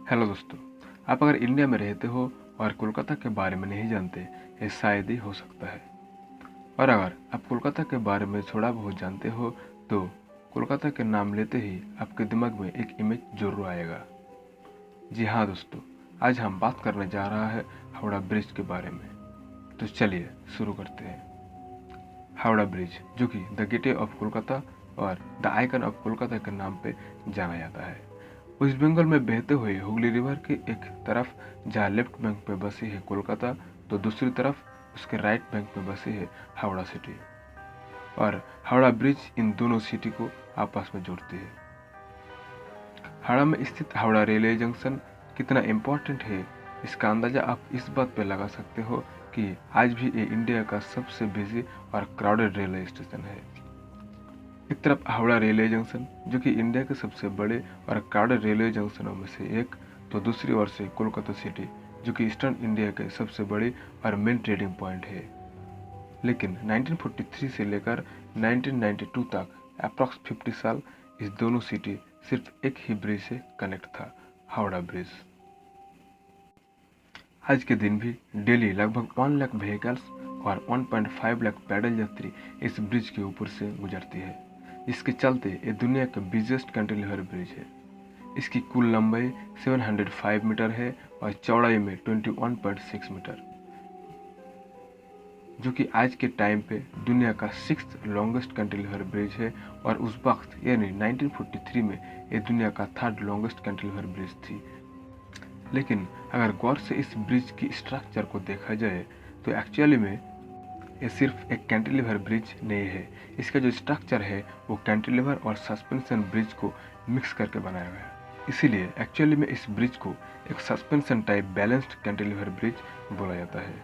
Hello दोस्तों, आप अगर इंडिया में रहते हो और कोलकाता के बारे में नहीं जानते, ये शायद ही हो सकता है। और अगर आप कोलकाता के बारे में थोड़ा बहुत जानते हो तो कोलकाता के नाम लेते ही आपके दिमाग में एक इमेज जरूर आएगा। जी हाँ दोस्तों, आज हम बात करने जा रहा है हावड़ा ब्रिज के बारे में। तो चलिए शुरू करते हैं। हावड़ा ब्रिज, जो कि द गेटवे ऑफ कोलकाता और द आइकन ऑफ कोलकाता के नाम पे जाना जाता है, वेस्ट बंगाल में बहते हुए हुगली रिवर के एक तरफ जहाँ लेफ्ट बैंक पे बसी है कोलकाता, तो दूसरी तरफ उसके राइट बैंक में बसी है हावड़ा सिटी। और हावड़ा ब्रिज इन दोनों सिटी को आपस में जोड़ती है। हावड़ा में स्थित हावड़ा रेलवे जंक्शन कितना इम्पोर्टेंट है, इसका अंदाजा आप इस बात पे लगा सकते हो कि आज भी ये इंडिया का सबसे बिजी और क्राउडेड रेलवे स्टेशन है। एक तरफ हावड़ा रेलवे जंक्शन, जो कि इंडिया के सबसे बड़े और क्राउडेड रेलवे जंक्शनों में से एक, तो दूसरी ओर से कोलकाता सिटी, जो कि ईस्टर्न इंडिया के सबसे बड़ी और मेन ट्रेडिंग पॉइंट है। लेकिन 1943 से लेकर 1992 तक अप्रॉक्स 50 साल इस दोनों सिटी सिर्फ एक ही ब्रिज से कनेक्ट था, हावड़ा ब्रिज। आज के दिन भी डेली लगभग 1 लाख व्हीकल्स और 1.5 लाख पैदल यात्री इस ब्रिज के ऊपर से गुजरती है। इसके चलते ये दुनिया का बिगेस्ट कैंटिलीवर ब्रिज है। इसकी कुल लंबाई 705 मीटर है और चौड़ाई में 21.6 मीटर, जो कि आज के टाइम पे दुनिया का 6th लॉन्गेस्ट कैंटिलीवर ब्रिज है। और उस वक्त यानी 1943 में ये दुनिया का 3rd लॉन्गेस्ट कैंटिलीवर ब्रिज थी। लेकिन अगर गौर से इस ब्रिज की स्ट्रक्चर को देखा जाए तो एक्चुअली में ये सिर्फ एक कैंटिलीवर ब्रिज नहीं है। इसका जो स्ट्रक्चर है वो कैंटिलीवर और सस्पेंशन ब्रिज को मिक्स करके बनाया गया है। इसीलिए एक्चुअली में इस ब्रिज को एक suspension type balanced cantilever bridge बोला जाता है।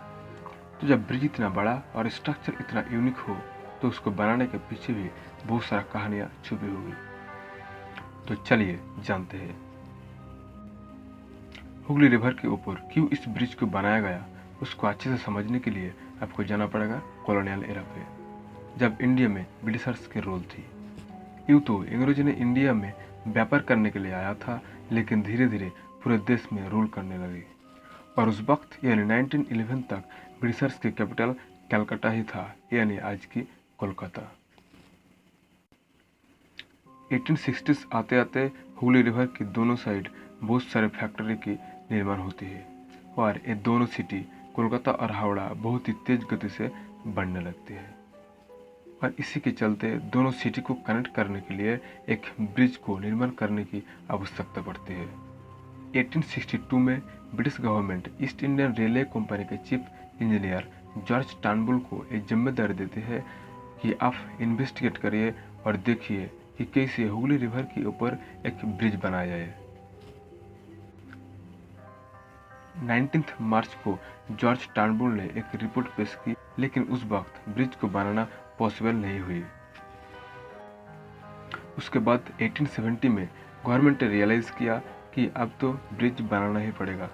तो जब ब्रिज इतना बड़ा और स्ट्रक्चर इतना यूनिक हो तो उसको बनाने के पीछे भी बहुत सारा कहानियाँ छुपी होगी। तो चलिए जानते हैं। हुगली रिवर के ऊपर क्यों इस ब्रिज को बनाया गया, उसको अच्छे से समझने के लिए आपको जाना पड़ेगा कॉलोनियल एरा पे, जब इंडिया में ब्रिटिशर्स की रूल थी। यूँ तो अंग्रेजों ने इंडिया में व्यापार करने के लिए आया था, लेकिन धीरे धीरे पूरे देश में रूल करने लगे। और उस वक्त यानी 1911 तक ब्रिटिशर्स की कैपिटल कलकत्ता ही था, यानी आज की कोलकाता। 1860s आते आते हुगली रिवर की दोनों साइड बहुत सारे फैक्ट्री की निर्माण होती है और ये दोनों सिटी कोलकाता और हावड़ा बहुत ही तेज गति से बढ़ने लगती है। और इसी के चलते दोनों सिटी को कनेक्ट करने के लिए एक ब्रिज को निर्माण करने की आवश्यकता पड़ती है। 1862 में British government east Indian railway company के चीफ इंजीनियर जॉर्ज टर्नबुल को एक जिम्मेदारी देते हैं कि आप इन्वेस्टिगेट करिए और देखिए कि कैसे हुगली रिवर के ऊपर एक ब्रिज बनाया जाए। 19 मार्च को जॉर्ज टर्नबुल ने एक रिपोर्ट पेश की, लेकिन उस वक्त ब्रिज को बनाना पॉसिबल नहीं हुई। उसके बाद 1870 में गवर्नमेंट ने रियलाइज किया कि अब तो ब्रिज बनाना ही पड़ेगा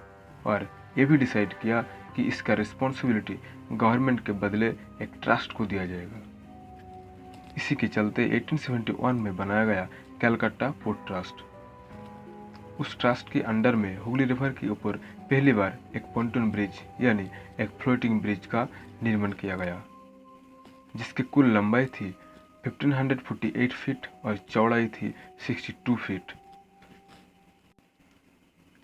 और ये भी डिसाइड किया कि इसका रिस्पॉन्सिबिलिटी गवर्नमेंट के बदले एक ट्रस्ट को दिया जाएगा। इसी के चलते 1871 में बनाया गया कलकत्ता पोर्ट ट्रस्ट। उस ट्रस्ट के अंडर में हुगली रिवर के ऊपर पहली बार एक पोंटून ब्रिज यानी एक फ्लोटिंग ब्रिज का निर्माण किया गया, जिसकी कुल लंबाई थी 1548 फीट और चौड़ाई थी 62 फीट।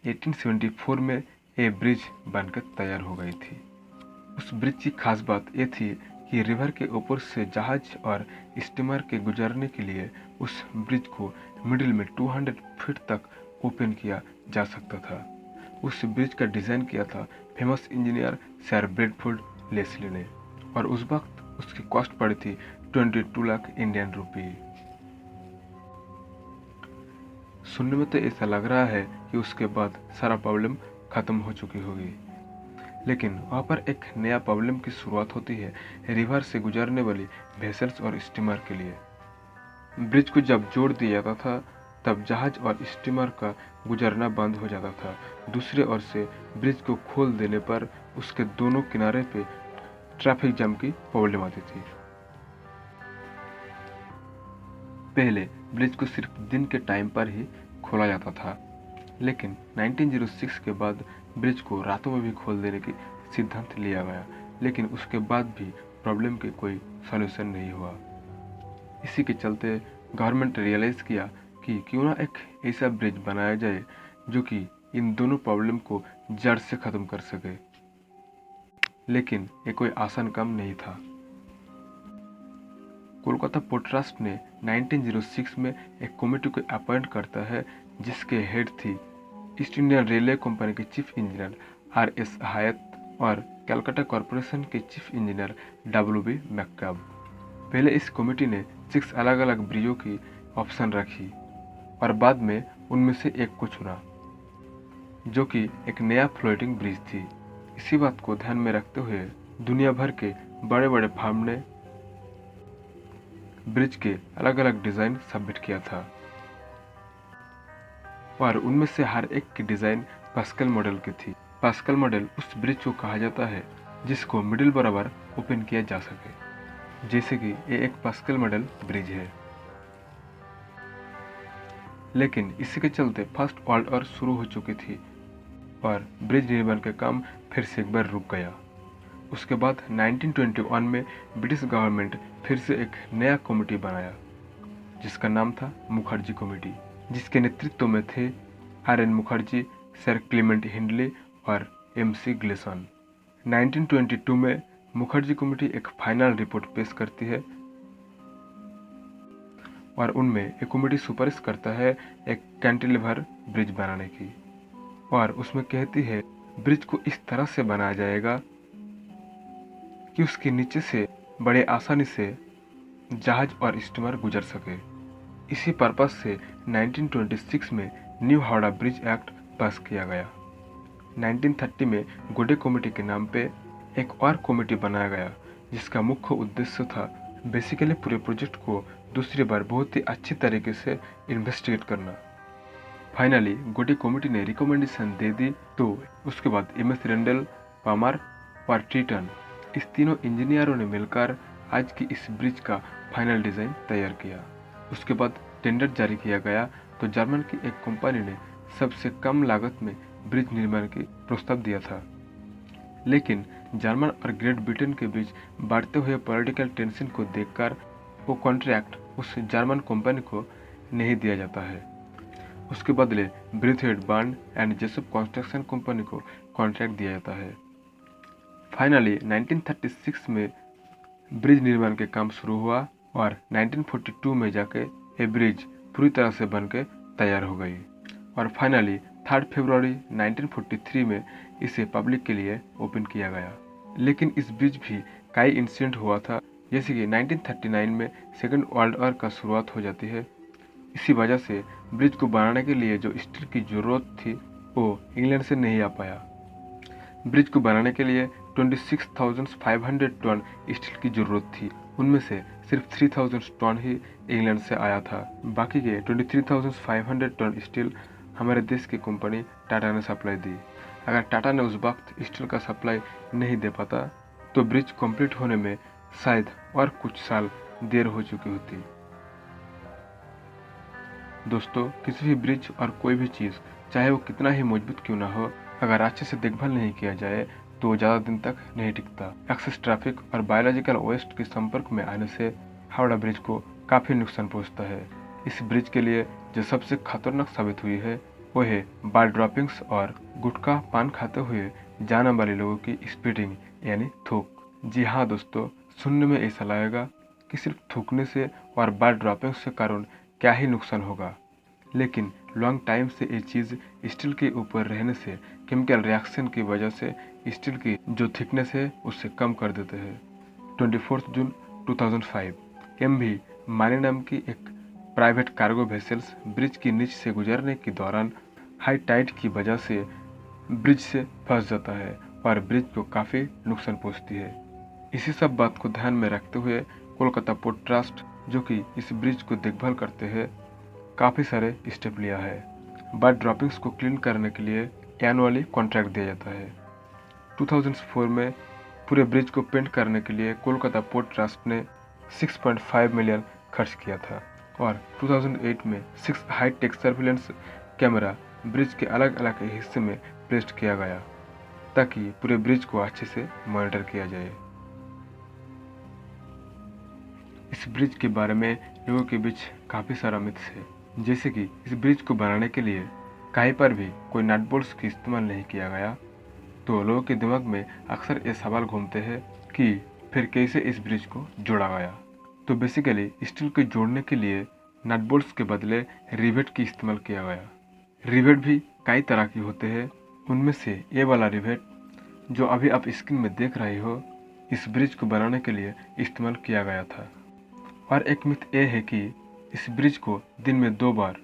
1874 में ये ब्रिज बनकर तैयार हो गई थी। उस ब्रिज की खास बात ये थी कि रिवर के ऊपर से जहाज और स्टीमर के गुजरने के लिए उस ब्रिज को मिडिल में 200 फीट तक ओपन किया जा सकता था। उस ब्रिज का डिज़ाइन किया था famous engineer sir Bradford Leslie ने, और उस वक्त उसकी कॉस्ट पड़ी थी 22 लाख इंडियन रुपये। सुनने में तो ऐसा लग रहा है कि उसके बाद सारा प्रॉब्लम खत्म हो चुकी होगी, लेकिन वहाँ पर एक नया प्रॉब्लम की शुरुआत होती है रिवर से गुजरने वाली वेसल्स और स्टीमर के लिए। ब्रिज को जब जोड़ दिया जाता था तब जहाज और स्टीमर का गुजरना बंद हो जाता था। दूसरे ओर से ब्रिज को खोल देने पर उसके दोनों किनारे पे ट्रैफिक जाम की प्रॉब्लम आती थी। पहले ब्रिज को सिर्फ दिन के टाइम पर ही खोला जाता था, लेकिन 1906 के बाद ब्रिज को रातों में भी खोल देने की सिद्धांत लिया गया, लेकिन उसके बाद भी प्रॉब्लम के कोई सॉल्यूशन नहीं हुआ। इसी के चलते गवर्नमेंट रियलाइज़ किया कि क्यों ना एक ऐसा ब्रिज बनाया जाए जो कि इन दोनों प्रॉब्लम को जड़ से ख़त्म कर सके। लेकिन ये कोई आसान काम नहीं था। कोलकाता पोर्ट ट्रस्ट ने 1906 में एक कमेटी को अपॉइंट करता है जिसके हेड थी ईस्ट इंडियन रेलवे कंपनी के चीफ इंजीनियर R.S. हायत और कलकत्ता कॉरपोरेशन के चीफ इंजीनियर W.B. मैक्कब। पहले इस कमेटी ने 6 अलग अलग ब्रिजों की ऑप्शन रखी और बाद में उनमें से एक को चुना जो कि एक नया फ्लोटिंग ब्रिज थी। इसी बात को ध्यान में रखते हुए दुनिया भर के बड़े बड़े फर्म ने ब्रिज के अलग अलग डिज़ाइन सबमिट किया था और उनमें से हर एक की डिज़ाइन पास्कल मॉडल की थी। पास्कल मॉडल उस ब्रिज को कहा जाता है जिसको मिडिल बराबर ओपन किया जा सके, जैसे कि ये एक पास्कल मॉडल ब्रिज है। लेकिन इसी के चलते फर्स्ट वर्ल्ड वॉर शुरू हो चुकी थी और ब्रिज निर्माण का काम फिर से एक बार रुक गया। उसके बाद 1921 में ब्रिटिश गवर्नमेंट फिर से एक नया कमेटी बनाया जिसका नाम था मुखर्जी कमेटी, जिसके नेतृत्व में थे R.N. Mukherjee, sir Clement Hindley और M.C. ग्लेसन। 1922 में मुखर्जी कमेटी एक फाइनल रिपोर्ट पेश करती है और उनमें एक कमेटी सुपारिश करता है एक कैंटिलीवर ब्रिज बनाने की और उसमें कहती है ब्रिज को इस तरह से बनाया जाएगा कि उसके नीचे से बड़े आसानी से जहाज और स्टीमर गुजर सके। इसी पर्पस से 1926 में न्यू हावड़ा ब्रिज एक्ट पास किया गया। 1930 में गोडे कमेटी के नाम पे एक और कमेटी बनाया गया जिसका मुख्य उद्देश्य था बेसिकली पूरे प्रोजेक्ट को दूसरी बार बहुत ही अच्छी तरीके से इन्वेस्टिगेट करना। फाइनली गोडे कमेटी ने रिकमेंडेशन दे दी तो उसके बाद MS रेंडल, पामर और ट्रीटन इस तीनों इंजीनियरों ने मिलकर आज की इस ब्रिज का फाइनल डिज़ाइन तैयार किया। उसके बाद टेंडर जारी किया गया तो जर्मन की एक कंपनी ने सबसे कम लागत में ब्रिज निर्माण की प्रस्ताव दिया था। लेकिन जर्मन और ग्रेट ब्रिटेन के बीच बढ़ते हुए पॉलिटिकल टेंशन को देखकर वो कॉन्ट्रैक्ट उस जर्मन कंपनी को नहीं दिया जाता है। उसके बदले Braithwaite Burn and Jessop construction company को कॉन्ट्रैक्ट दिया जाता है। फाइनली 1936 में ब्रिज निर्माण के काम शुरू हुआ और 1942 में जाके ये ब्रिज पूरी तरह से बनके तैयार हो गई और फाइनली 3 फरवरी 1943 में इसे पब्लिक के लिए ओपन किया गया। लेकिन इस ब्रिज भी कई इंसिडेंट हुआ था, जैसे कि 1939 में सेकेंड वर्ल्ड वॉर का शुरुआत हो जाती है। इसी वजह से ब्रिज को बनाने के लिए जो स्टील की ज़रूरत थी वो इंग्लैंड से नहीं आ पाया। ब्रिज को बनाने के लिए 26,500 टन स्टील की ज़रूरत थी, उनमें से सिर्फ 3,000 टन ही इंग्लैंड से आया था। बाकी के 23,500 टन स्टील हमारे देश की कंपनी टाटा ने सप्लाई दी। अगर टाटा ने उस वक्त स्टील का सप्लाई नहीं दे पाता तो ब्रिज कंप्लीट होने में शायद और कुछ साल देर हो चुकी होती। दोस्तों, किसी भी ब्रिज और कोई भी चीज़ चाहे वो कितना ही मजबूत क्यों ना हो, अगर अच्छे से देखभाल नहीं किया जाए तो ज़्यादा दिन तक नहीं टिकता। एक्सेस ट्रैफिक और बायोलॉजिकल वेस्ट के संपर्क में आने से हावड़ा ब्रिज को काफ़ी नुकसान पहुंचता है। इस ब्रिज के लिए जो सबसे खतरनाक साबित हुई है वो है बार ड्रॉपिंग्स और गुटखा पान खाते हुए जाने वाले लोगों की स्पीडिंग यानी थूक। जी हाँ दोस्तों, सुनने में ऐसा लगेगा कि सिर्फ थूकने से और बार ड्रॉपिंग्स के कारण क्या ही नुकसान होगा, लेकिन लॉन्ग टाइम से ये चीज़ स्टील के ऊपर रहने से केमिकल रिएक्शन की वजह से स्टील की जो थिकनेस है उससे कम कर देते हैं। 24 जून 2005 MV मानी नाम की एक प्राइवेट कार्गो वेसल्स ब्रिज के नीचे से गुजरने के दौरान हाई टाइड की वजह से ब्रिज से फंस जाता है और ब्रिज को काफ़ी नुकसान पहुंचती है। इसी सब बात को ध्यान में रखते हुए कोलकाता पोर्ट ट्रस्ट, जो कि इस ब्रिज को देखभाल करते हैं, काफ़ी सारे स्टेप लिया है। बर्ड ड्रॉपिंग्स को क्लीन करने के लिए एनुअली कॉन्ट्रैक्ट दिया जाता है। 2004 में पूरे ब्रिज को पेंट करने के लिए कोलकाता पोर्ट ट्रस्ट ने 6.5 मिलियन खर्च किया था और 2008 में 6 high tech surveillance camera bridge के अलग अलग हिस्से में प्लेस किया गया ताकि पूरे ब्रिज को अच्छे से मॉनिटर किया जाए। इस ब्रिज के बारे में लोगों के बीच काफ़ी सारा मिथ्स है, जैसे कि इस ब्रिज को बनाने के लिए कहीं पर भी कोई नट बोल्ट्स का इस्तेमाल नहीं किया गया। तो लोगों के दिमाग में अक्सर ये सवाल घूमते हैं कि फिर कैसे इस ब्रिज को जोड़ा गया। तो बेसिकली स्टील को जोड़ने के लिए नट बोल्ट्स के बदले रिवेट की इस्तेमाल किया गया। रिवेट भी कई तरह की होते हैं, उनमें से ये वाला रिवेट जो अभी आप स्क्रीन में देख रहे हो, इस ब्रिज को बनाने के लिए इस्तेमाल किया गया था। और एक मिथ ये है कि इस ब्रिज को दिन में 2 बार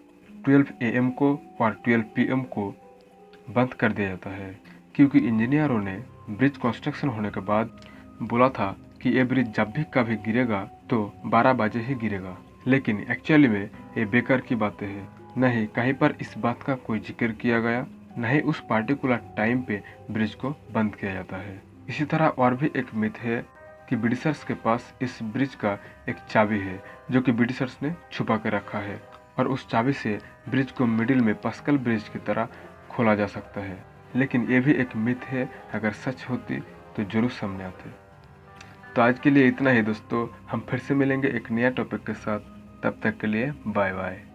12 AM को और 12 PM को बंद कर दिया जाता है, क्योंकि इंजीनियरों ने ब्रिज कंस्ट्रक्शन होने के बाद बोला था कि ये ब्रिज जब भी कभी गिरेगा तो 12 बजे ही गिरेगा। लेकिन एक्चुअली में ये बेकार की बातें हैं। न ही कहीं पर इस बात का कोई जिक्र किया गया, न ही उस पार्टिकुलर टाइम पे ब्रिज को बंद किया जाता है। इसी तरह और भी एक मिथ है कि ब्रिटिशर्स के पास इस ब्रिज का एक चाबी है जो कि ब्रिटिशर्स ने छुपा के रखा है, और उस चाबी से ब्रिज को मिडिल में पास्कल ब्रिज की तरह खोला जा सकता है। लेकिन ये भी एक मिथ है, अगर सच होती तो जरूर सामने आते। तो आज के लिए इतना ही दोस्तों, हम फिर से मिलेंगे एक नया टॉपिक के साथ। तब तक के लिए बाय बाय।